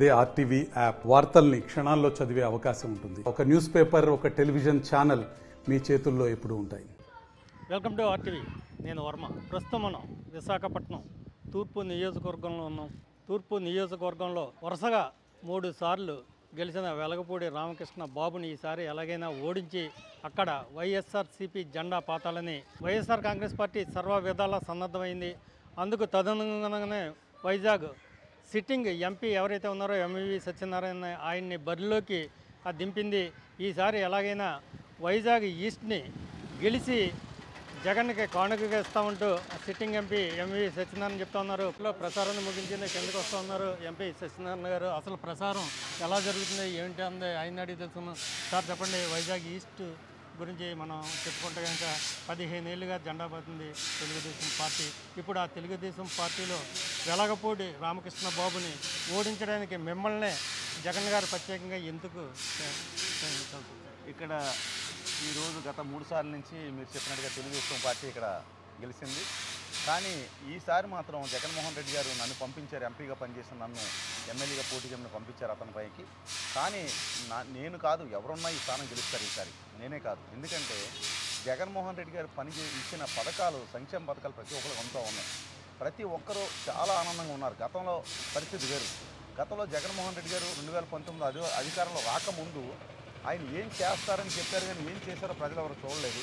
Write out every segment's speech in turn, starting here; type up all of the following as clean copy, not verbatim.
ఇదే RTV app వార్తల్ని క్షణాల్లో చదివే అవకాశం ఉంటుంది. ఒక న్యూస్ పేపర్, ఒక టెలివిజన్ ఛానల్ మీ చేతుల్లో ఎప్పుడూ ఉంటాయి. Welcome to RTV. నేను వర్మ. ప్రస్తుతం మనం విశాఖపట్నం తూర్పు నియోజకవర్గంలో ఉన్నాం. తూర్పు నియోజకవర్గంలో వరుసగా 3 సార్లు గెలిచిన వెలగపూడి రామకృష్ణ బాబుని ఈసారి ఎలాగైనా ఓడించి అక్కడ వైఎస్ఆర్సీపీ జెండా పాతాలని వైఎస్ఆర్ కాంగ్రెస్ పార్టీ సర్వ విధాలా సన్నద్ధమైంది. అందుకు తదనుగుణంగానే వైజాగ్ సిట్టింగ్ ఎంపీ ఎవరైతే ఉన్నారో ఎంవి సత్యనారాయణ ఆయన్ని బరిలోకి దింపింది. ఈసారి ఎలాగైనా వైజాగ్ ఈస్ట్ని గెలిచి జగన్కి కానుకగా ఇస్తామంటూ సిట్టింగ్ ఎంపీ ఎంవి సత్యనారాయణ చెప్తా ఉన్నారు. ప్రచారాన్ని ముగించింది, కిందకి వస్తూ ఉన్నారు ఎంపీ సత్యనారాయణ గారు. అసలు ప్రచారం ఎలా జరుగుతుంది, ఏంటి అంది ఆయన అడిగి తెలుసుకున్నాం. సార్ చెప్పండి, వైజాగ్ ఈస్ట్ గురించి మనం చెప్పుకుంటే కనుక 15 ఏళ్ళుగా జెండా పడుతుంది తెలుగుదేశం పార్టీ. ఇప్పుడు ఆ తెలుగుదేశం పార్టీలో వెలగపూడి రామకృష్ణ బాబుని ఓడించడానికి మిమ్మల్నే జగన్ గారు ప్రత్యేకంగా ఎందుకు ఇక్కడ ఈరోజు గత 3 సార్ల నుంచి మీరు చెప్పినట్టుగా తెలుగుదేశం పార్టీ ఇక్కడ గెలిచింది. కానీ ఈసారి మాత్రం జగన్మోహన్ రెడ్డి గారు నన్ను పంపించారు, ఎంపీగా పనిచేసిన నన్ను ఎమ్మెల్యేగా పోటీ చేయమని పంపించారు అతని పైకి. కానీ నేను కాదు, ఎవరున్నా ఈ స్థానం గెలుస్తారు ఈసారి, నేనే కాదు. ఎందుకంటే జగన్మోహన్ రెడ్డి గారు ఇచ్చిన పథకాలు, సంక్షేమ పథకాలు ప్రతి ఒక్కరికి అంతా ఉన్నాయి. ప్రతి ఒక్కరూ చాలా ఆనందంగా ఉన్నారు. గతంలో పరిస్థితి వేరు. గతంలో జగన్మోహన్ రెడ్డి గారు 2019 అధికారంలో రాకముందు ఆయన ఏం చేస్తారని చెప్పారు, కానీ ఏం చేశారో ప్రజలు ఎవరు చూడలేదు.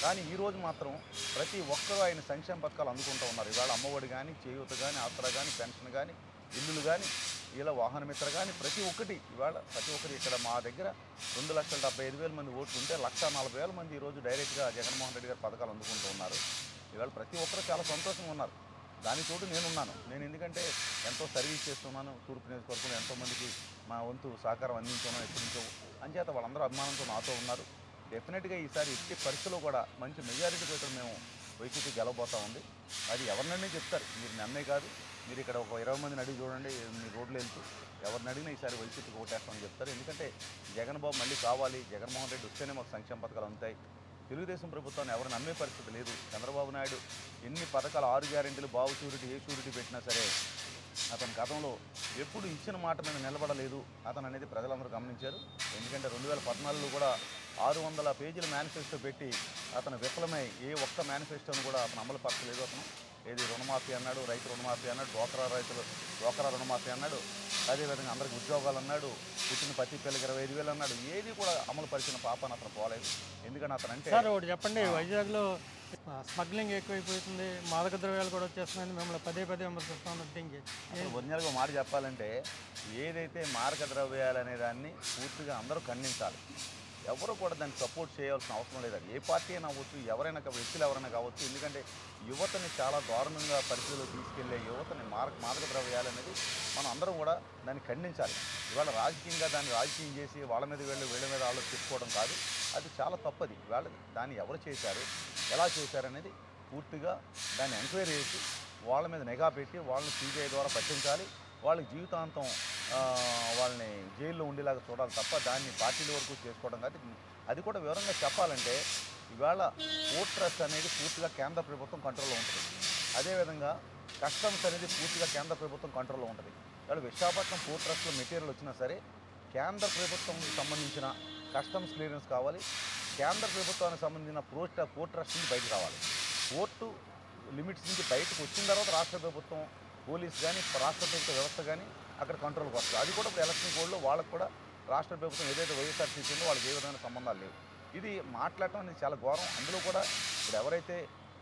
కానీ ఈరోజు మాత్రం ప్రతి ఒక్కరూ ఆయన సంక్షేమ పథకాలు అందుకుంటూ ఉన్నారు. ఇవాళ అమ్మఒడి కానీ, చేయూత కానీ, ఆసరా కానీ, పెన్షన్ కానీ, ఇల్లులు కానీ, ఇలా వాహన మిత్ర కానీ ప్రతి ఒక్కటి ఇవాళ ప్రతి ఒక్కటి ఇక్కడ మా దగ్గర 2,75,000 మంది ఓట్లు ఉంటే 1,40,000 మంది ఈరోజు డైరెక్ట్గా జగన్మోహన్ రెడ్డి గారి పథకాలు అందుకుంటూ ఉన్నారు. ఇవాళ ప్రతి ఒక్కరు చాలా సంతోషంగా ఉన్నారు. దాని తోడు నేనున్నాను. నేను ఎందుకంటే ఎంతో సర్వీస్ చేస్తున్నాను. తూర్పు నియోజకవర్గంలో ఎంతోమందికి మా వంతు సహకారం అందించున్నాను ఎప్పటి నుంచో. అంచేత వాళ్ళందరూ అభిమానంతో నాతో ఉన్నారు. డెఫినెట్గా ఈసారి ఎట్టి పరిస్థితుల్లో కూడా మంచి మెజారిటీతో ఇక్కడ మేము వైసీపీ గెలవబోతా ఉంది. అది ఎవరినైనా చెప్తారు, మీరు నన్నే కాదు, మీరు ఇక్కడ ఒక 20 మందిని అడిగి చూడండి, మీ రోడ్లు వెళ్తూ ఎవరిని అడిగినా ఈసారి వైసీపీకి ఓటేస్తామని చెప్తారు. ఎందుకంటే జగన్ బాబు మళ్ళీ కావాలి, జగన్మోహన్ రెడ్డి వస్తేనే మాకు సంక్షేమ పథకాలు అందుతాయి. తెలుగుదేశం ప్రభుత్వాన్ని ఎవరు నమ్మే పరిస్థితి లేదు. చంద్రబాబు నాయుడు ఎన్ని పథకాలు, 6 గ్యారెంటీలు, బాబు షూరిటీ, ఏ షూరిటీ పెట్టినా సరే అతని గతంలో ఎప్పుడు ఇచ్చిన మాట మీద నిలబడలేదు అతను అనేది ప్రజలందరూ గమనించారు. ఎందుకంటే 2014లో కూడా 600 పేజీల మేనిఫెస్టో పెట్టి అతను విఫలమై ఏ ఒక్క మేనిఫెస్టోను కూడా అతను అమలు పరచలేదు. అతను ఏది రుణమాఫీ అన్నాడు, రైతు రుణమాఫీ అన్నాడు, డ్వాక్రా రుణమాఫీ అన్నాడు, అదేవిధంగా అందరికి ఉద్యోగాలు అన్నాడు, పుట్టిన ప్రతి పిల్లకి 25,000 అన్నాడు. ఏది కూడా అమలు పరిచిన పాపాన్ని అతను పోలేదు. ఎందుకని అతను అంటే సార్ ఒకటి చెప్పండి, వైజాగ్లో స్మగ్లింగ్ ఎక్కువైపోతుంది, మాదక ద్రవ్యాలు కూడా వచ్చేస్తున్నాయని మిమ్మల్ని పదే విమర్శిస్తూ ఉన్నట్టు. ఒరిజినల్గా మాట చెప్పాలంటే ఏదైతే మారక ద్రవ్యాలు అనే దాన్ని పూర్తిగా అందరూ ఖండించాలి. ఎవరు కూడా దాన్ని సపోర్ట్ చేయాల్సిన అవసరం లేదు. ఏ పార్టీ అయినా అవ్వచ్చు, ఎవరైనా వ్యక్తులు ఎవరైనా కావచ్చు. ఎందుకంటే యువతని చాలా దారుణంగా పరిస్థితుల్లో తీసుకెళ్లే యువతని మాదక ద్రవ్యాలు అనేది మనం అందరం కూడా దాన్ని ఖండించాలి. ఇవాళ రాజకీయంగా దాన్ని రాజకీయం చేసి వాళ్ళ మీద వీళ్ళ మీద వాళ్ళు చెప్పుకోవడం కాదు, అది చాలా తప్పది. ఇవాళ దాన్ని ఎవరు చేశారు, ఎలా చేశారనేది పూర్తిగా దాన్ని ఎంక్వైరీ చేసి వాళ్ళ మీద నిఘా పెట్టి వాళ్ళని సిబిఐ ద్వారా పట్టించాలి. వాళ్ళకి జీవితాంతం వాళ్ళని జైల్లో ఉండేలాగా చూడాలి తప్ప దాన్ని పార్టీల వరకు చేసుకోవడం కాదు. అది కూడా వివరంగా చెప్పాలంటే ఇవాళ పోర్ట్ ట్రస్ట్ అనేది పూర్తిగా కేంద్ర ప్రభుత్వం కంట్రోల్లో ఉంటుంది. అదేవిధంగా కస్టమ్స్ అనేది పూర్తిగా కేంద్ర ప్రభుత్వం కంట్రోల్లో ఉంటుంది. ఇవాళ విశాఖపట్నం పోర్ట్ ట్రస్ట్లో మెటీరియల్ వచ్చినా సరే కేంద్ర ప్రభుత్వంకి సంబంధించిన కస్టమ్స్ క్లియరెన్స్ కావాలి, కేంద్ర ప్రభుత్వానికి సంబంధించిన పోర్ట్ ట్రస్ట్ నుంచి బయటకు రావాలి. పోర్టు లిమిట్స్ నుంచి బయటకు వచ్చిన తర్వాత రాష్ట్ర ప్రభుత్వం, పోలీస్ కానీ, రాష్ట్ర ప్రభుత్వ వ్యవస్థ కానీ అక్కడ కంట్రోల్కి వస్తుంది. అది కూడా ఇప్పుడు ఎలక్షన్ కోడ్లో వాళ్ళకు కూడా రాష్ట్ర ప్రభుత్వం ఏదైతే వైఎస్ఆర్సీపీ ఉందో వాళ్ళకి ఏ విధమైన సంబంధాలు లేవు. ఇది మాట్లాడటం అనేది చాలా ఘోరం. అందులో కూడా ఇప్పుడు ఎవరైతే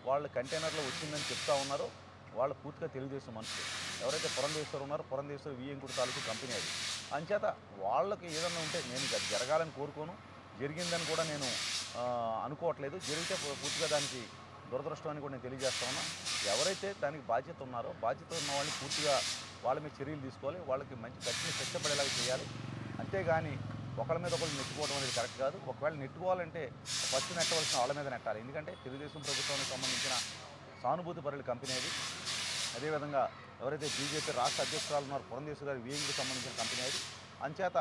వాళ్ళు కంటైనర్లో వచ్చిందని చెప్తా ఉన్నారో వాళ్ళు పూర్తిగా తెలుగుదేశం మనుషులు. ఎవరైతే పురంధేశ్వర్ ఉన్నారో పురంధేశ్వర్ వియ్యంకుడి తాలూకు కంపెనీ అది. అంచేత వాళ్ళకి ఏదన్నా ఉంటే నేను అది జరగాలని కోరుకోను, జరిగిందని కూడా నేను అనుకోవట్లేదు. జరిగితే పూర్తిగా దానికి దురదృష్టం అని కూడా నేను తెలియజేస్తా ఉన్నా. ఎవరైతే దానికి బాధ్యత ఉన్నారో బాధ్యత ఉన్న వాళ్ళని పూర్తిగా వాళ్ళ మీద చర్యలు తీసుకోవాలి, వాళ్ళకి మంచి కఠిన శిక్ష పడేలాగా చేయాలి. అంతేగాని ఒకళ్ళ మీద ఒకళ్ళు నెట్టుకోవడం అనేది కరెక్ట్ కాదు. ఒకవేళ నెట్టుకోవాలంటే ఫస్ట్ నెట్టవలసిన వాళ్ళ మీద నెట్టాలి. ఎందుకంటే తెలుగుదేశం ప్రభుత్వానికి సంబంధించిన సానుభూతి పరుల కంపెనీ అది. అదేవిధంగా ఎవరైతే బీజేపీ రాష్ట్ర అధ్యక్షురాలు ఉన్నారో పురంధేశ్వర్ గారి వియ్యంకి సంబంధించిన కంపెనీ అది. అంచేత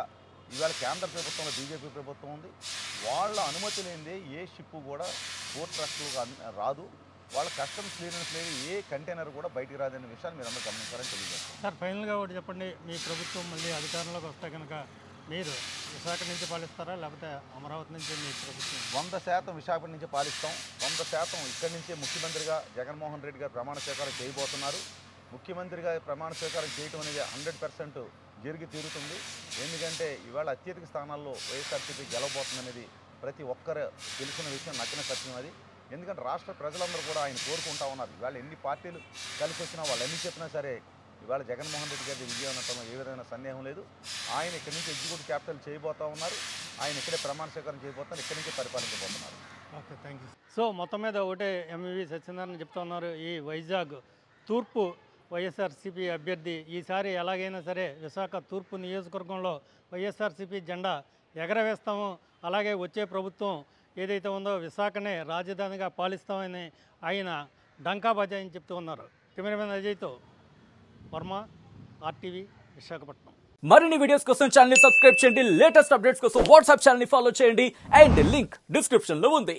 ఇవాళ కేంద్ర ప్రభుత్వంలో బీజేపీ ప్రభుత్వం ఉంది. వాళ్ళ అనుమతి లేనిదే ఏ షిప్పు కూడా పోర్ట్ ట్రస్ట్గా రాదు. వాళ్ళ కస్టమ్స్ క్లియరెన్స్ లేదు, ఏ కంటైనర్ కూడా బయటికి రాదనే విషయాన్ని మీరు అందరూ గమనించాలని తెలియజేస్తాం. సార్ ఫైనల్గా ఒకటి చెప్పండి, మీ ప్రభుత్వం మళ్ళీ అధికారంలోకి వస్తే కనుక మీరు విశాఖ నుంచి పాలిస్తారా లేకపోతే అమరావతి నుంచి మీ ప్రభుత్వం? 100% విశాఖపట్నం నుంచి పాలిస్తాం. 100% ఇక్కడి నుంచే ముఖ్యమంత్రిగా జగన్మోహన్ రెడ్డి గారు ప్రమాణ స్వీకారం చేయబోతున్నారు. ముఖ్యమంత్రిగా ప్రమాణ స్వీకారం చేయటం అనేది 100% జరిగి తీరుతుంది. ఎందుకంటే ఇవాళ అత్యధిక స్థానాల్లో వైఎస్ఆర్సీపీ గెలవబోతుందనేది ప్రతి ఒక్కరు తెలిసిన విషయం, నచ్చిన సత్యం అది. ఎందుకంటే రాష్ట్ర ప్రజలందరూ కూడా ఆయన కోరుకుంటా ఉన్నారు. ఇవాళ ఎన్ని పార్టీలు కలిసి వచ్చినా వాళ్ళు ఎన్ని చెప్పినా సరే ఇవాళ జగన్మోహన్ రెడ్డి గారి విజయం అనటంలో ఏ విధమైన సందేహం లేదు. ఆయన ఇక్కడి నుంచి ఎగ్జిక్యూటివ్ క్యాపిటల్ చేయబోతూ ఉన్నారు. ఆయన ఇక్కడే ప్రమాణ స్వీకారం చేయబోతున్నారు, ఇక్కడి నుంచే పరిపాలించబోతున్నారు. Okay, thank you. సో మొత్తం మీద ఒకటే ఎంవివి సత్యనారాయణ చెప్తా ఉన్నారు, ఈ వైజాగ్ తూర్పు వైఎస్ఆర్సీపీ అభ్యర్థి ఈసారి ఎలాగైనా సరే విశాఖ తూర్పు నియోజకవర్గంలో వైఎస్ఆర్సీపీ జెండా ఎగరవేస్తాము, అలాగే వచ్చే ప్రభుత్వం ఏదైతే ఉందో విశాఖనే రాజధానిగా పాలిస్తామని ఆయన డంకా బజాయిని చెప్తూ ఉన్నారు. కెమెరామెన్ అజయ్తో వర్మ, RTV, విశాఖపట్నం. మరిన్ని వీడియోస్ కోసం ఛానల్ ని సబ్స్క్రైబ్ చేయండి. లేటెస్ట్ అప్డేట్స్ కోసం వాట్సాప్ ఛానల్ ని ఫాలో చేయండి. అండ్ లింక్ డిస్క్రిప్షన్ లో ఉంది.